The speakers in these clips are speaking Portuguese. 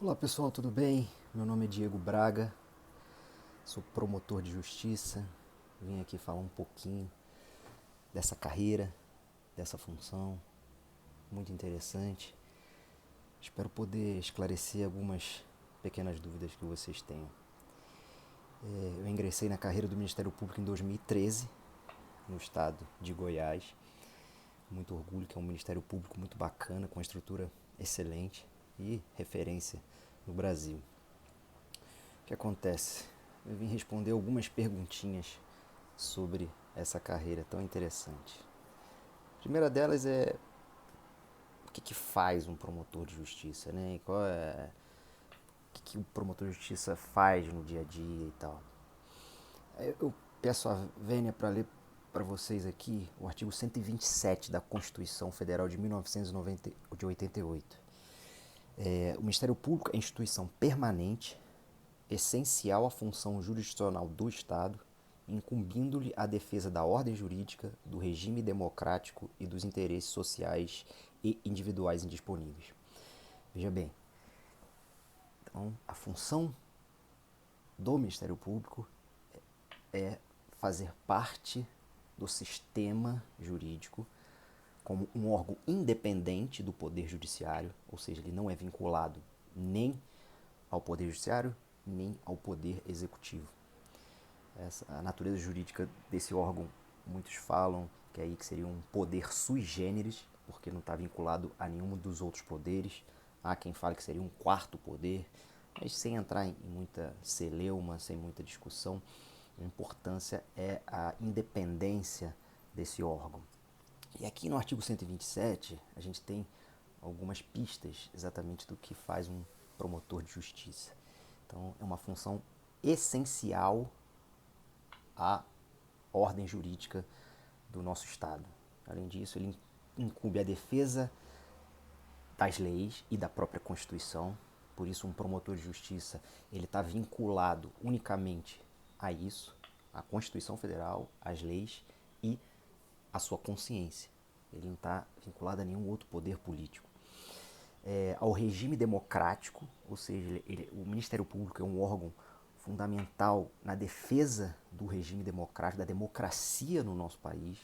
Olá pessoal, tudo bem? Meu nome é Diego Braga, sou promotor de justiça. Vim aqui falar um pouquinho dessa carreira, dessa função, muito interessante. Espero poder esclarecer algumas pequenas dúvidas que vocês tenham. Eu ingressei na carreira do Ministério Público em 2013, no estado de Goiás. Muito orgulho que é um Ministério Público muito bacana, com uma estrutura excelente e referência no Brasil. O que acontece? Eu vim responder algumas perguntinhas sobre essa carreira tão interessante. A primeira delas é o que faz um promotor de justiça, né? O que o promotor de justiça faz no dia a dia e tal. Eu peço a Vênia para ler para vocês aqui o artigo 127 da Constituição Federal de 1988. O Ministério Público é instituição permanente, essencial à função jurisdicional do Estado, incumbindo-lhe a defesa da ordem jurídica, do regime democrático e dos interesses sociais e individuais indisponíveis. Veja bem, então a função do Ministério Público é fazer parte do sistema jurídico como um órgão independente do Poder Judiciário, ou seja, ele não é vinculado nem ao Poder Judiciário, nem ao Poder Executivo. A natureza jurídica desse órgão, muitos falam que aí que seria um poder sui generis, porque não está vinculado a nenhum dos outros poderes. Há quem fale que seria um quarto poder, mas sem entrar em muita celeuma, sem muita discussão, a importância é a independência desse órgão. E aqui no artigo 127, a gente tem algumas pistas exatamente do que faz um promotor de justiça. Então, é uma função essencial à ordem jurídica do nosso Estado. Além disso, ele incumbe a defesa das leis e da própria Constituição. Por isso, um promotor de justiça ele está vinculado unicamente a isso, à Constituição Federal, às leis e à sua consciência. Ele não está vinculado a nenhum outro poder político. Ao regime democrático, ou seja, o Ministério Público é um órgão fundamental na defesa do regime democrático, da democracia no nosso país,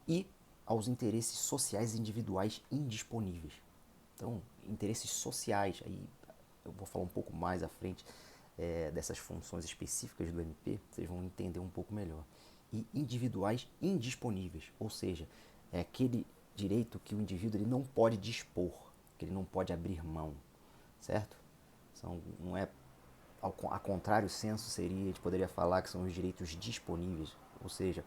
e aos interesses sociais individuais indisponíveis. Então, interesses sociais, aí eu vou falar um pouco mais à frente dessas funções específicas do MP, vocês vão entender um pouco melhor. E individuais indisponíveis, ou seja, é aquele direito que o indivíduo ele não pode dispor, que ele não pode abrir mão, certo? Não é a contrário senso seria, a gente poderia falar que são os direitos disponíveis, ou seja,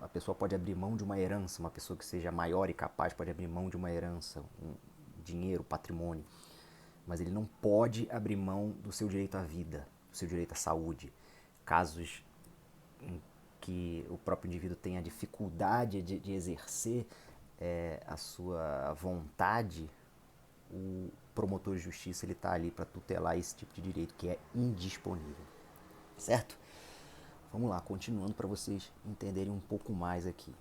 a pessoa pode abrir mão de uma herança, uma pessoa que seja maior e capaz pode abrir mão de uma herança, um dinheiro, patrimônio, mas ele não pode abrir mão do seu direito à vida, do seu direito à saúde. Casos em que o próprio indivíduo tenha dificuldade de exercer a sua vontade, o promotor de justiça ele está ali para tutelar esse tipo de direito que é indisponível, certo? Vamos lá, continuando para vocês entenderem um pouco mais aqui.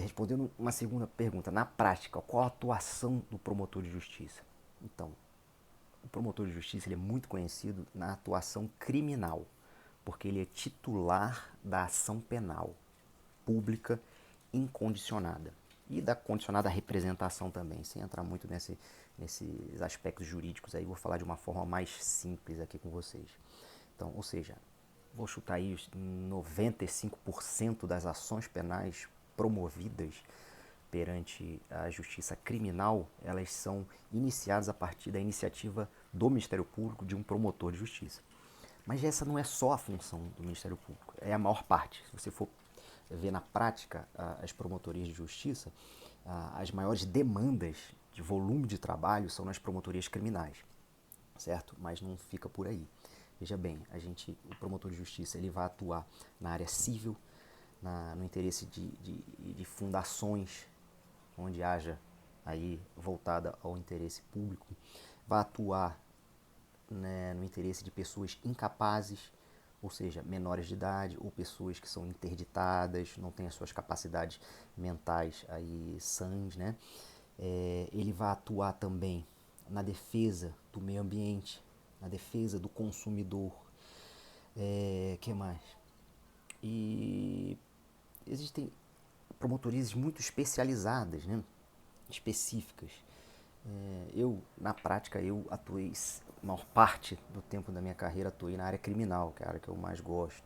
Respondendo uma segunda pergunta, na prática, qual a atuação do promotor de justiça? Então, o promotor de justiça ele é muito conhecido na atuação criminal, porque ele é titular da ação penal pública incondicionada e da condicionada representação também, sem entrar muito nesses aspectos jurídicos aí, vou falar de uma forma mais simples aqui com vocês. Então, ou seja, vou chutar aí os 95% das ações penais promovidas perante a justiça criminal, elas são iniciadas a partir da iniciativa do Ministério Público de um promotor de justiça. Mas essa não é só a função do Ministério Público, é a maior parte. Se você for ver na prática as promotorias de justiça, as maiores demandas de volume de trabalho são nas promotorias criminais, certo? Mas não fica por aí. Veja bem, o promotor de justiça ele vai atuar na área civil, no interesse de fundações onde haja aí voltada ao interesse público, vai atuar, né, no interesse de pessoas incapazes, ou seja, menores de idade ou pessoas que são interditadas, não têm as suas capacidades mentais aí sãs, né? Ele vai atuar também na defesa do meio ambiente, na defesa do consumidor. Que mais? E existem promotorias muito especializadas, né? Específicas. Na prática, eu atuei, a maior parte do tempo da minha carreira, atuei na área criminal, que é a área que eu mais gosto.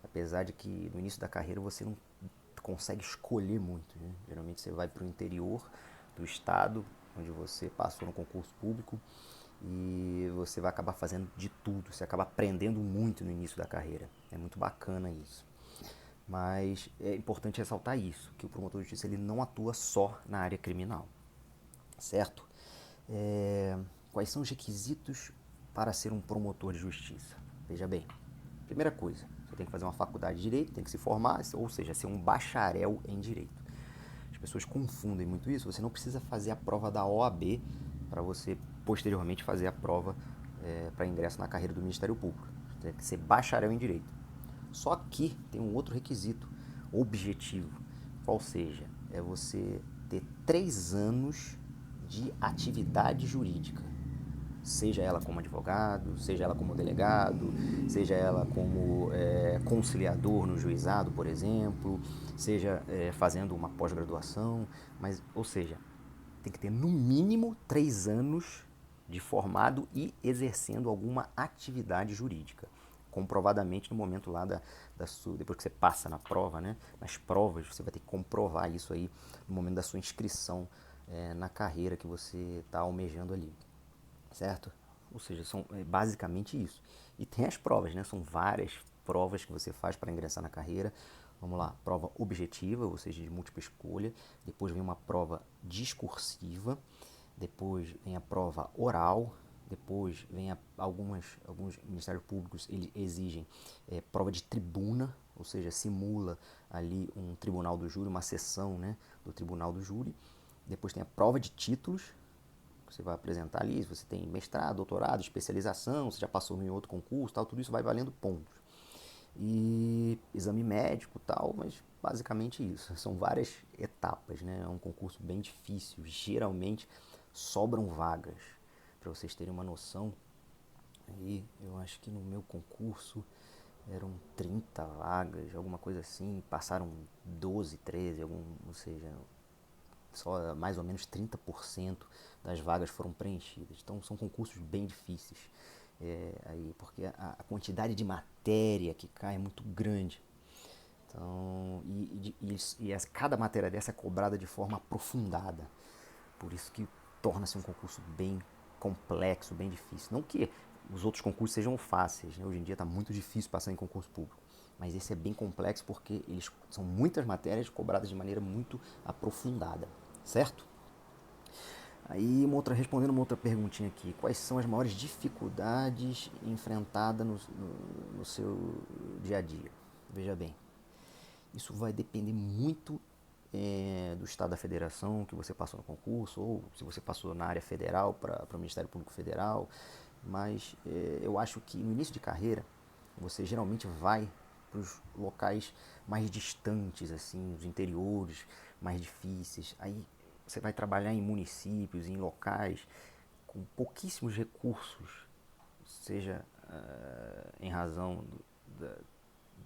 Apesar de que no início da carreira você não consegue escolher muito, né? Geralmente você vai para o interior do estado, onde você passou no concurso público, e você vai acabar fazendo de tudo, você acaba aprendendo muito no início da carreira. É muito bacana isso. Mas é importante ressaltar isso, que o promotor de justiça ele não atua só na área criminal, certo? Quais são os requisitos para ser um promotor de justiça? Veja bem, primeira coisa, você tem que fazer uma faculdade de Direito, tem que se formar, ou seja, ser um bacharel em Direito. As pessoas confundem muito isso, você não precisa fazer a prova da OAB para você posteriormente fazer a prova para ingresso na carreira do Ministério Público. Você tem que ser bacharel em Direito. Só que tem um outro requisito objetivo, qual seja, é você ter 3 anos de atividade jurídica, seja ela como advogado, seja ela como delegado, seja ela como conciliador no juizado, por exemplo, seja fazendo uma pós-graduação, mas, ou seja, tem que ter no mínimo 3 anos de formado e exercendo alguma atividade jurídica. Comprovadamente no momento lá depois que você passa na prova, né? Nas provas você vai ter que comprovar isso aí no momento da sua inscrição na carreira que você está almejando ali, certo? Ou seja, são basicamente isso. E tem as provas, né? São várias provas que você faz para ingressar na carreira. Vamos lá, prova objetiva, ou seja, de múltipla escolha. Depois vem uma prova discursiva. Depois vem a prova oral. Depois vem alguns ministérios públicos exigem prova de tribuna, ou seja, simula ali um tribunal do júri, uma sessão, né, do tribunal do júri. Depois tem a prova de títulos, que você vai apresentar ali, se você tem mestrado, doutorado, especialização, se já passou em outro concurso, tal, tudo isso vai valendo pontos. E exame médico, tal, mas basicamente isso. São várias etapas, né? É um concurso bem difícil. Geralmente sobram vagas. Para vocês terem uma noção, aí eu acho que no meu concurso eram 30 vagas, alguma coisa assim, passaram 12, 13, ou seja, só mais ou menos 30% das vagas foram preenchidas. Então são concursos bem difíceis, porque a quantidade de matéria que cai é muito grande. Então, cada matéria dessa é cobrada de forma aprofundada. Por isso que torna-se um concurso bem complexo, bem difícil. Não que os outros concursos sejam fáceis, né? Hoje em dia está muito difícil passar em concurso público. Mas esse é bem complexo porque são muitas matérias cobradas de maneira muito aprofundada, certo? Aí, respondendo uma outra perguntinha aqui, quais são as maiores dificuldades enfrentadas no seu dia a dia? Veja bem, isso vai depender muito do estado da federação que você passou no concurso, ou se você passou na área federal para o Ministério Público Federal, mas eu acho que no início de carreira você geralmente vai para os locais mais distantes, assim, os interiores mais difíceis. Aí você vai trabalhar em municípios, em locais com pouquíssimos recursos, seja em razão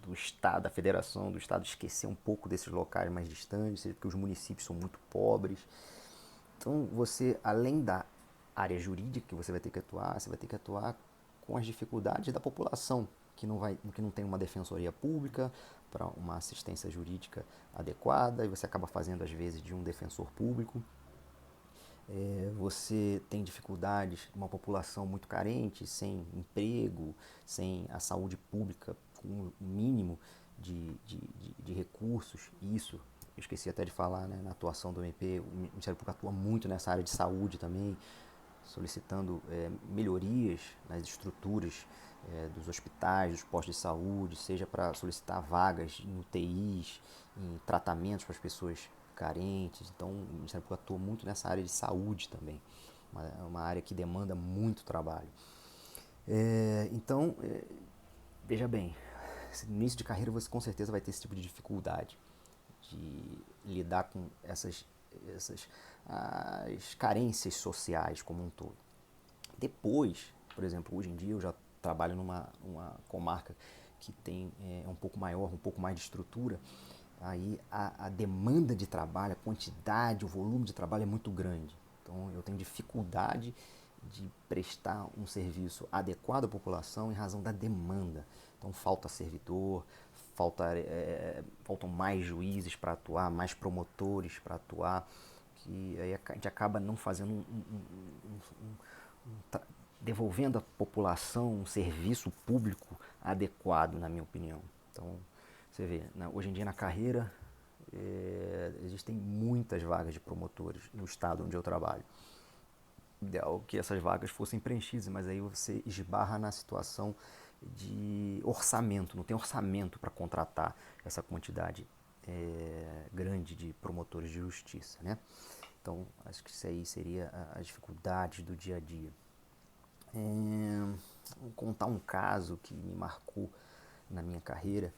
do Estado, da Federação, do Estado esquecer um pouco desses locais mais distantes, seja porque os municípios são muito pobres. Então você, além da área jurídica que você vai ter que atuar, você vai ter que atuar com as dificuldades da população, que não tem uma defensoria pública para uma assistência jurídica adequada, e você acaba fazendo às vezes de um defensor público. Você tem dificuldades de uma população muito carente, sem emprego, sem a saúde pública com o mínimo de recursos. Isso, eu esqueci até de falar, né, na atuação do MP, o Ministério Público atua muito nessa área de saúde também, solicitando melhorias nas estruturas dos hospitais, dos postos de saúde, seja para solicitar vagas em UTIs, em tratamentos para as pessoas carentes. Então o Ministério Público atua muito nessa área de saúde também, uma área que demanda muito trabalho. Então, veja bem, no início de carreira você com certeza vai ter esse tipo de dificuldade de lidar com essas as carências sociais como um todo. Depois, por exemplo, hoje em dia eu já trabalho numa comarca que tem um pouco maior, um pouco mais de estrutura. Aí a demanda de trabalho, a quantidade, o volume de trabalho é muito grande. Então eu tenho dificuldade de prestar um serviço adequado à população em razão da demanda. Então falta servidor, faltam mais juízes para atuar, mais promotores para atuar, que aí a gente acaba não fazendo devolvendo à população um serviço público adequado, na minha opinião. Então, você vê, hoje em dia na carreira existem muitas vagas de promotores no estado onde eu trabalho. Ideal que essas vagas fossem preenchidas, mas aí você esbarra na situação de orçamento, não tem orçamento para contratar essa quantidade grande de promotores de justiça, né? Então, acho que isso aí seria as dificuldades do dia a dia. Vou contar um caso que me marcou na minha carreira.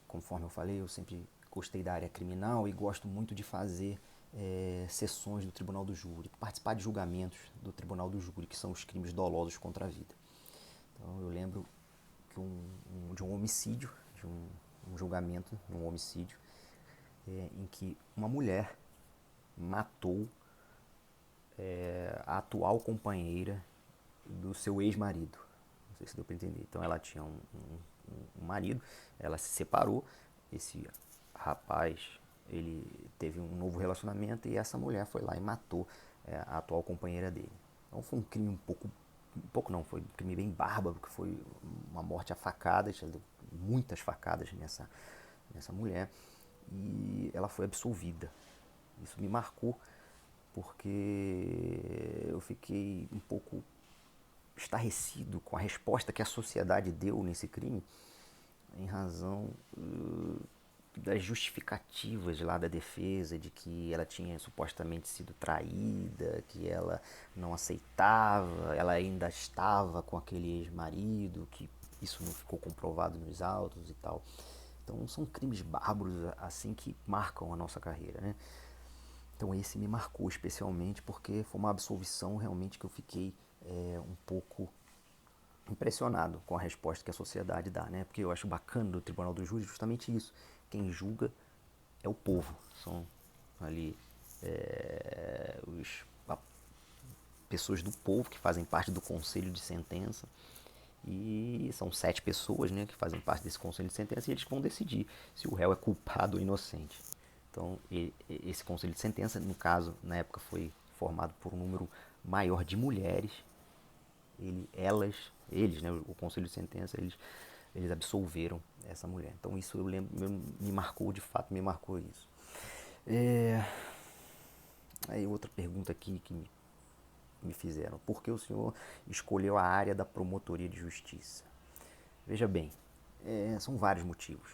Conforme eu falei, eu sempre gostei da área criminal e gosto muito de fazer sessões do Tribunal do Júri, participar de julgamentos do Tribunal do Júri, que são os crimes dolosos contra a vida. Então, eu lembro de um homicídio, de um julgamento de um homicídio, em que uma mulher matou a atual companheira do seu ex-marido. Não sei se deu para entender. Então ela tinha um marido, ela se separou, esse rapaz ele teve um novo relacionamento e essa mulher foi lá e matou a atual companheira dele. Então foi um crime um pouco não, foi um crime bem bárbaro, que foi uma morte a facadas, ela deu muitas facadas nessa mulher e ela foi absolvida. Isso me marcou porque eu fiquei um pouco estarrecido com a resposta que a sociedade deu nesse crime, em razão das justificativas lá da defesa, de que ela tinha supostamente sido traída, que ela não aceitava, ela ainda estava com aquele ex-marido, que isso não ficou comprovado nos autos e tal. Então são crimes bárbaros assim que marcam a nossa carreira, né? Então esse me marcou especialmente porque foi uma absolvição realmente que eu fiquei um pouco impressionado com a resposta que a sociedade dá, né? Porque eu acho bacana do Tribunal do Júri justamente isso. Quem julga é o povo. São ali os pessoas do povo que fazem parte do conselho de sentença. E são 7 pessoas, né, que fazem parte desse conselho de sentença e eles vão decidir se o réu é culpado ou inocente. Então, esse conselho de sentença, no caso, na época foi formado por um número maior de mulheres. Eles, né, o conselho de sentença, eles absolveram essa mulher. Então isso eu lembro, me marcou, de fato, me marcou isso. Aí outra pergunta aqui que me fizeram: por que o senhor escolheu a área da promotoria de justiça? Veja bem, são vários motivos.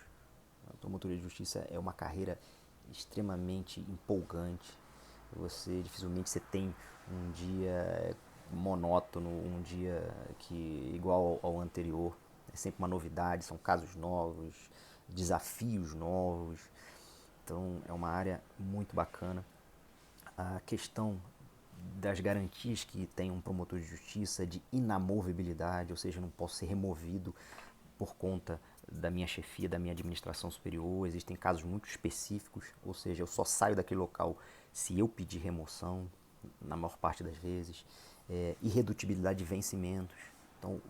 A promotoria de justiça é uma carreira extremamente empolgante. Dificilmente você tem um dia monótono, um dia que igual ao anterior. É sempre uma novidade, são casos novos, desafios novos. Então é uma área muito bacana. A questão das garantias que tem um promotor de justiça de inamovibilidade, ou seja, eu não posso ser removido por conta da minha chefia, da minha administração superior. Existem casos muito específicos, ou seja, eu só saio daquele local se eu pedir remoção, na maior parte das vezes. Irredutibilidade de vencimentos, então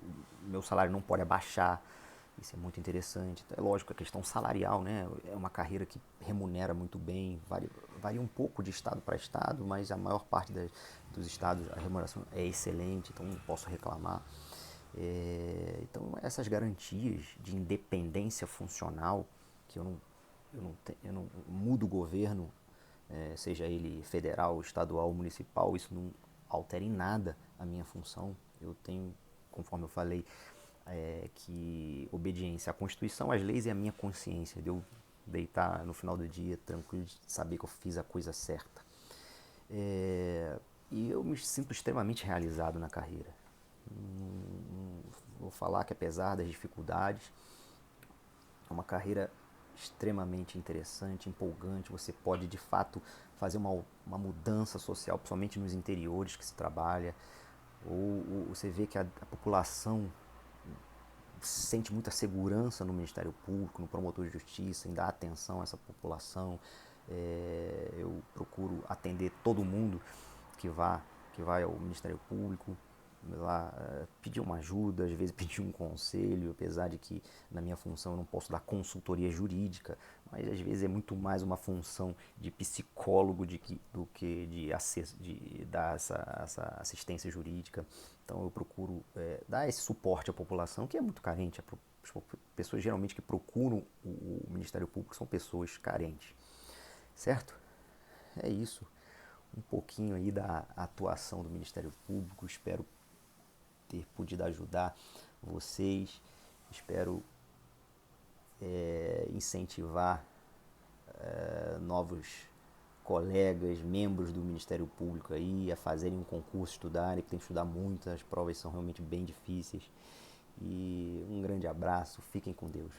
meu salário não pode abaixar, isso é muito interessante. Então, é lógico, a questão salarial, né, é uma carreira que remunera muito bem, varia um pouco de estado para estado, mas a maior parte dos estados a remuneração é excelente, então não posso reclamar. Então essas garantias de independência funcional, que eu não mudo o governo, seja ele federal, estadual ou municipal, isso não altera em nada a minha função. Eu tenho, conforme eu falei, que obediência à Constituição, às leis e à minha consciência, de eu deitar no final do dia tranquilo, de saber que eu fiz a coisa certa. E eu me sinto extremamente realizado na carreira. Vou falar que apesar das dificuldades, é uma carreira extremamente interessante, empolgante. Você pode de fato fazer uma mudança social, principalmente nos interiores que se trabalha. ou você vê que a população sente muita segurança no Ministério Público, no promotor de justiça, em dar atenção a essa população. Eu procuro atender todo mundo que vai ao Ministério Público, lá pedir uma ajuda, às vezes pedir um conselho, apesar de que na minha função eu não posso dar consultoria jurídica, mas às vezes é muito mais uma função de psicólogo do que de dar essa assistência jurídica. Então eu procuro dar esse suporte à população, que é muito carente. As pessoas geralmente que procuram o Ministério Público são pessoas carentes, certo? É isso, um pouquinho aí da atuação do Ministério Público. Espero ter podido ajudar vocês, espero incentivar novos colegas, membros do Ministério Público aí a fazerem um concurso, estudarem, que tem que estudar muito, as provas são realmente bem difíceis. E um grande abraço, fiquem com Deus.